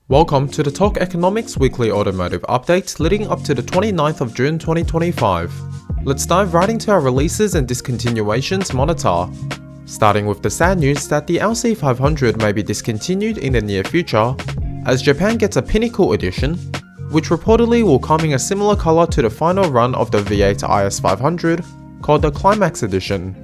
Welcome to the Torqueconomics weekly automotive update leading up to the 29th of June 2025. Let's dive right into our releases and discontinuations monitor. Starting with the sad news that the LC500 may be discontinued in the near future, as Japan gets a Pinnacle edition, which reportedly will come in a similar color to the final run of the V8 IS500, called the Climax edition.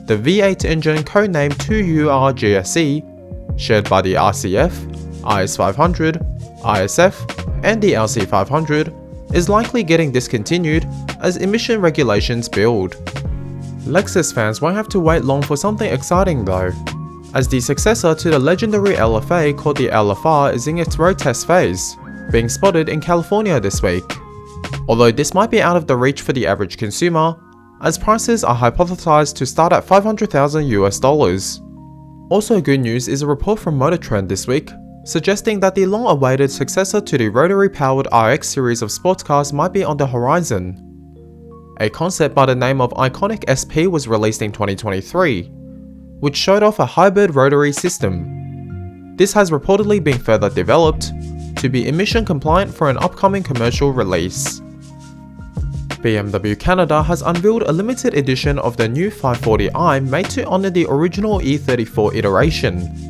The V8 engine codenamed 2UR-GSE, shared by the RCF, IS500, ISF, and the LC500, is likely getting discontinued as emission regulations build. Lexus fans won't have to wait long for something exciting though, as the successor to the legendary LFA called the LFR is in its road test phase, being spotted in California this week. Although this might be out of the reach for the average consumer, as prices are hypothesized to start at $500,000 US. Also good news is a report from Motor Trend this week, suggesting that the long-awaited successor to the Rotary-powered RX series of sports cars might be on the horizon. A concept by the name of Iconic SP was released in 2023, which showed off a hybrid rotary system. This has reportedly been further developed to be emission compliant for an upcoming commercial release. BMW Canada has unveiled a limited edition of the new 540i made to honor the original E34 iteration.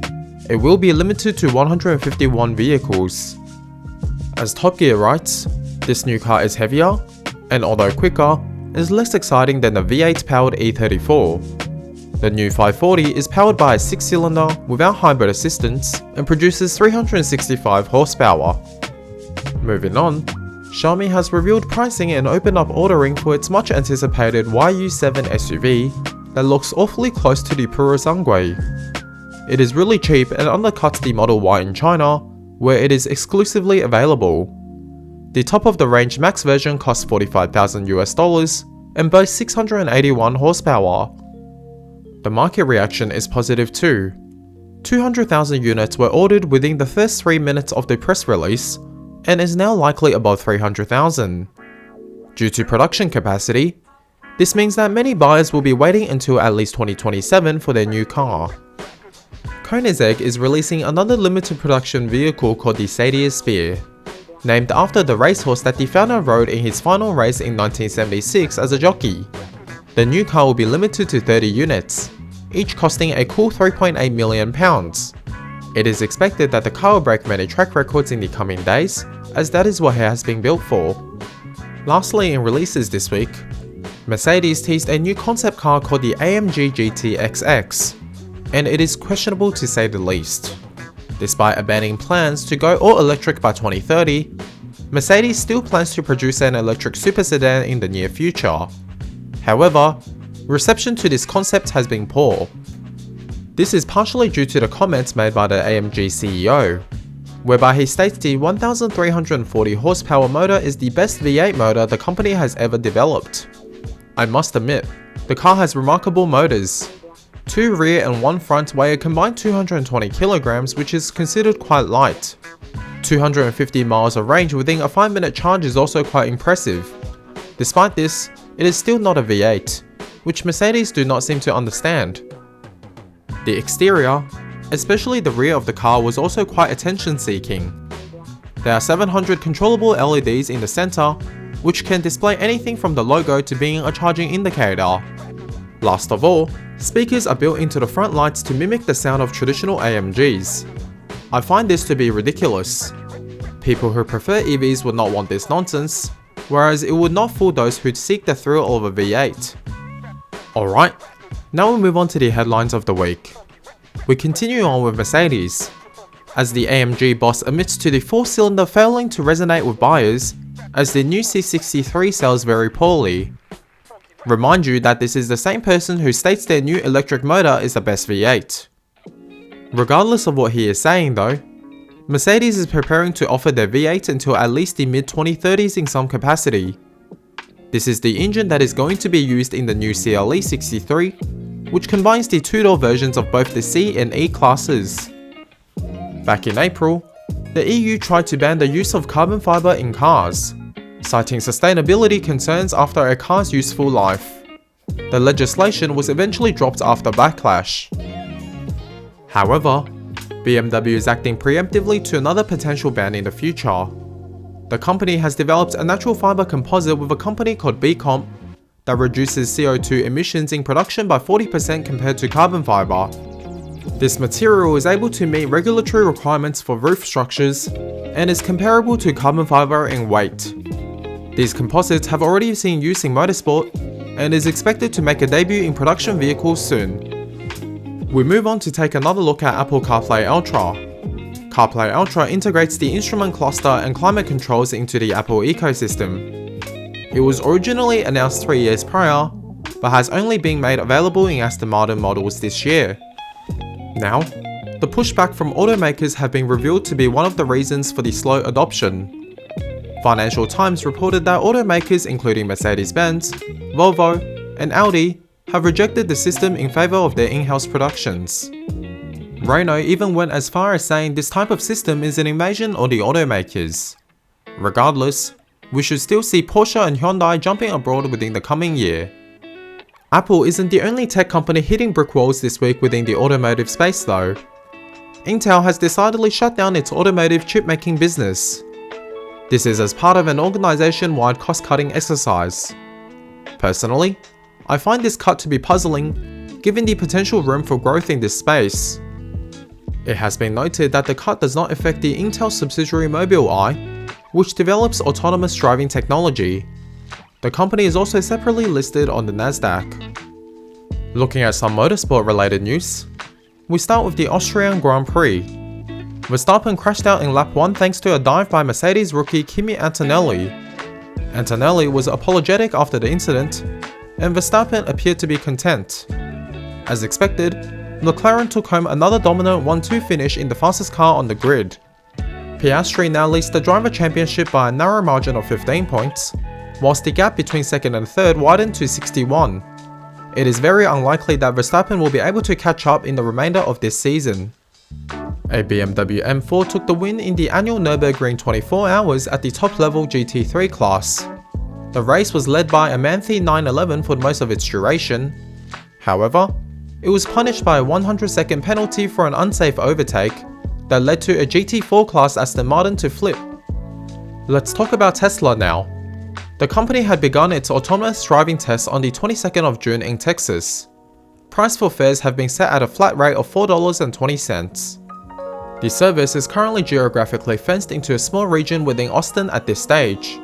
It will be limited to 151 vehicles. As Top Gear writes, this new car is heavier, and although quicker, is less exciting than the V8 powered E34. The new 540 is powered by a 6-cylinder without hybrid assistance and produces 365 horsepower. Moving on, Xiaomi has revealed pricing and opened up ordering for its much anticipated YU7 SUV that looks awfully close to the Purosangue. It is really cheap and undercuts the Model Y in China, where it is exclusively available. The top of the range max version costs $45,000 US and boasts 681 horsepower. The market reaction is positive too. 200,000 units were ordered within the first 3 minutes of the press release, and is now likely above 300,000. Due to production capacity, this means that many buyers will be waiting until at least 2027 for their new car. Koenigsegg is releasing another limited production vehicle called the Sadair Spear, named after the racehorse that the founder rode in his final race in 1976 as a jockey. The new car will be limited to 30 units, each costing a cool £3.8 million. It is expected that the car will break many track records in the coming days, as that is what it has been built for. Lastly, in releases this week, Mercedes teased a new concept car called the AMG GTXX, and it is questionable to say the least. Despite abandoning plans to go all electric by 2030, Mercedes still plans to produce an electric super sedan in the near future. However, reception to this concept has been poor. This is partially due to the comments made by the AMG CEO, whereby he states the 1340 horsepower motor is the best V8 motor the company has ever developed. I must admit, the car has remarkable motors. 2 rear and 1 front weigh a combined 220 kilograms, which is considered quite light. 250 miles of range within a 5-minute charge is also quite impressive. Despite this, it is still not a V8, which Mercedes do not seem to understand. The exterior, especially the rear of the car, was also quite attention-seeking. There are 700 controllable LEDs in the center, which can display anything from the logo to being a charging indicator. Last of all, speakers are built into the front lights to mimic the sound of traditional AMGs. I find this to be ridiculous. People who prefer EVs would not want this nonsense, whereas it would not fool those who seek the thrill of a V8. Alright, now we'll move on to the headlines of the week. We continue on with Mercedes, as the AMG boss admits to the 4-cylinder failing to resonate with buyers, as the new C63 sells very poorly. Remind you that this is the same person who states their new electric motor is the best V8. Regardless of what he is saying though, Mercedes is preparing to offer their V8 until at least the mid-2030s in some capacity. This is the engine that is going to be used in the new CLE 63, which combines the 2-door versions of both the C and E classes. Back in April, the EU tried to ban the use of carbon fibre in cars, citing sustainability concerns after a car's useful life. The legislation was eventually dropped after backlash. However, BMW is acting preemptively to another potential ban in the future. The company has developed a natural fiber composite with a company called B-Comp that reduces CO2 emissions in production by 40% compared to carbon fiber. This material is able to meet regulatory requirements for roof structures and is comparable to carbon fiber in weight. These composites have already seen use in motorsport and is expected to make a debut in production vehicles soon. We move on to take another look at Apple CarPlay Ultra. CarPlay Ultra integrates the instrument cluster and climate controls into the Apple ecosystem. It was originally announced 3 years prior, but has only been made available in Aston Martin models this year. Now, the pushback from automakers have been revealed to be one of the reasons for the slow adoption. Financial Times reported that automakers including Mercedes-Benz, Volvo, and Audi have rejected the system in favour of their in-house productions. Renault even went as far as saying this type of system is an invasion of the automakers. Regardless, we should still see Porsche and Hyundai jumping abroad within the coming year. Apple isn't the only tech company hitting brick walls this week within the automotive space though. Intel has decidedly shut down its automotive chip-making business. This is as part of an organisation-wide cost-cutting exercise. Personally, I find this cut to be puzzling, given the potential room for growth in this space. It has been noted that the cut does not affect the Intel subsidiary Mobileye, which develops autonomous driving technology. The company is also separately listed on the Nasdaq. Looking at some motorsport related news, we start with the Austrian Grand Prix. Verstappen crashed out in lap 1 thanks to a dive by Mercedes rookie Kimi Antonelli. Antonelli was apologetic after the incident, and Verstappen appeared to be content. As expected, McLaren took home another dominant 1-2 finish in the fastest car on the grid. Piastri now leads the driver championship by a narrow margin of 15 points, whilst the gap between second and third widened to 61. It is very unlikely that Verstappen will be able to catch up in the remainder of this season. A BMW M4 took the win in the annual Nürburgring 24 hours at the top-level GT3 class. The race was led by a Manthey 911 for most of its duration. However, it was punished by a 100-second penalty for an unsafe overtake that led to a GT4 class Aston Martin to flip. Let's talk about Tesla now. The company had begun its autonomous driving tests on the 22nd of June in Texas. Price for fares have been set at a flat rate of $4.20. The service is currently geographically fenced into a small region within Austin at this stage,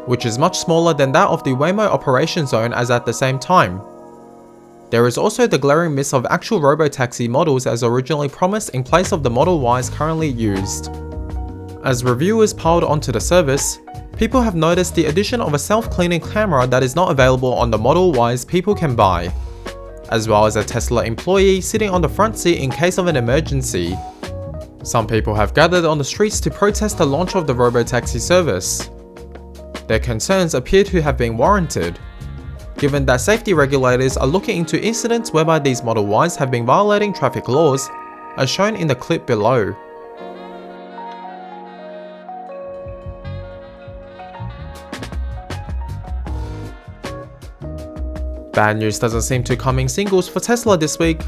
which is much smaller than that of the Waymo operation zone as at the same time. There is also the glaring miss of actual Robotaxi models as originally promised in place of the Model Ys currently used. As reviewers piled onto the service, people have noticed the addition of a self-cleaning camera that is not available on the Model Ys people can buy, as well as a Tesla employee sitting on the front seat in case of an emergency. Some people have gathered on the streets to protest the launch of the Robotaxi service. Their concerns appear to have been warranted, given that safety regulators are looking into incidents whereby these Model Ys have been violating traffic laws, as shown in the clip below. Bad news doesn't seem to come in singles for Tesla this week,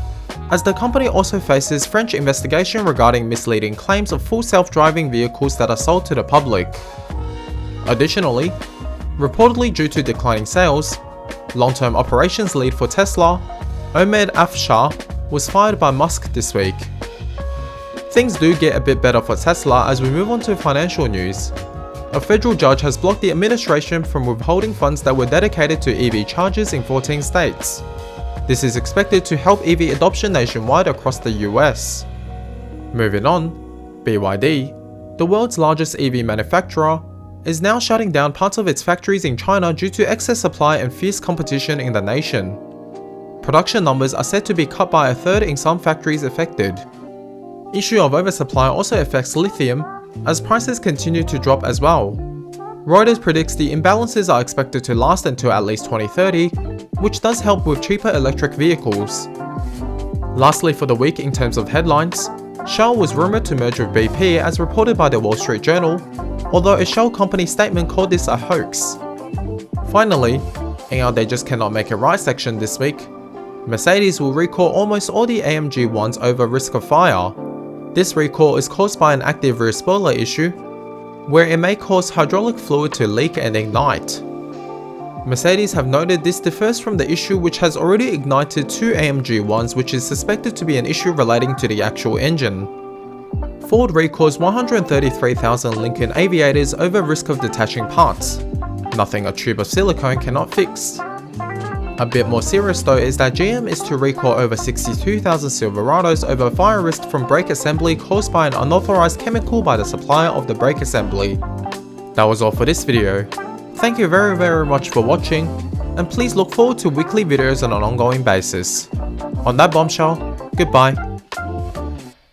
as the company also faces French investigation regarding misleading claims of full self-driving vehicles that are sold to the public. Additionally, reportedly due to declining sales, long-term operations lead for Tesla, Omed Afshar, was fired by Musk this week. Things do get a bit better for Tesla as we move on to financial news. A federal judge has blocked the administration from withholding funds that were dedicated to EV chargers in 14 states. This is expected to help EV adoption nationwide across the US. Moving on, BYD, the world's largest EV manufacturer, is now shutting down parts of its factories in China due to excess supply and fierce competition in the nation. Production numbers are said to be cut by a third in some factories affected. Issue of oversupply also affects lithium, as prices continue to drop as well. Reuters predicts the imbalances are expected to last until at least 2030, which does help with cheaper electric vehicles. Lastly for the week in terms of headlines, Shell was rumoured to merge with BP as reported by the Wall Street Journal, although a Shell company statement called this a hoax. Finally, in our They Just Cannot Make It Right section this week, Mercedes will recall almost all the AMG ones over risk of fire. This recall is caused by an active rear spoiler issue, where it may cause hydraulic fluid to leak and ignite. Mercedes have noted this differs from the issue which has already ignited two AMG ones, which is suspected to be an issue relating to the actual engine. Ford recalls 133,000 Lincoln Aviators over risk of detaching parts, nothing a tube of silicone cannot fix. A bit more serious though is that GM is to recall over 62,000 Silverados over fire risk from brake assembly caused by an unauthorized chemical by the supplier of the brake assembly. That was all for this video. Thank you very much for watching, and please look forward to weekly videos on an ongoing basis. On that bombshell, goodbye.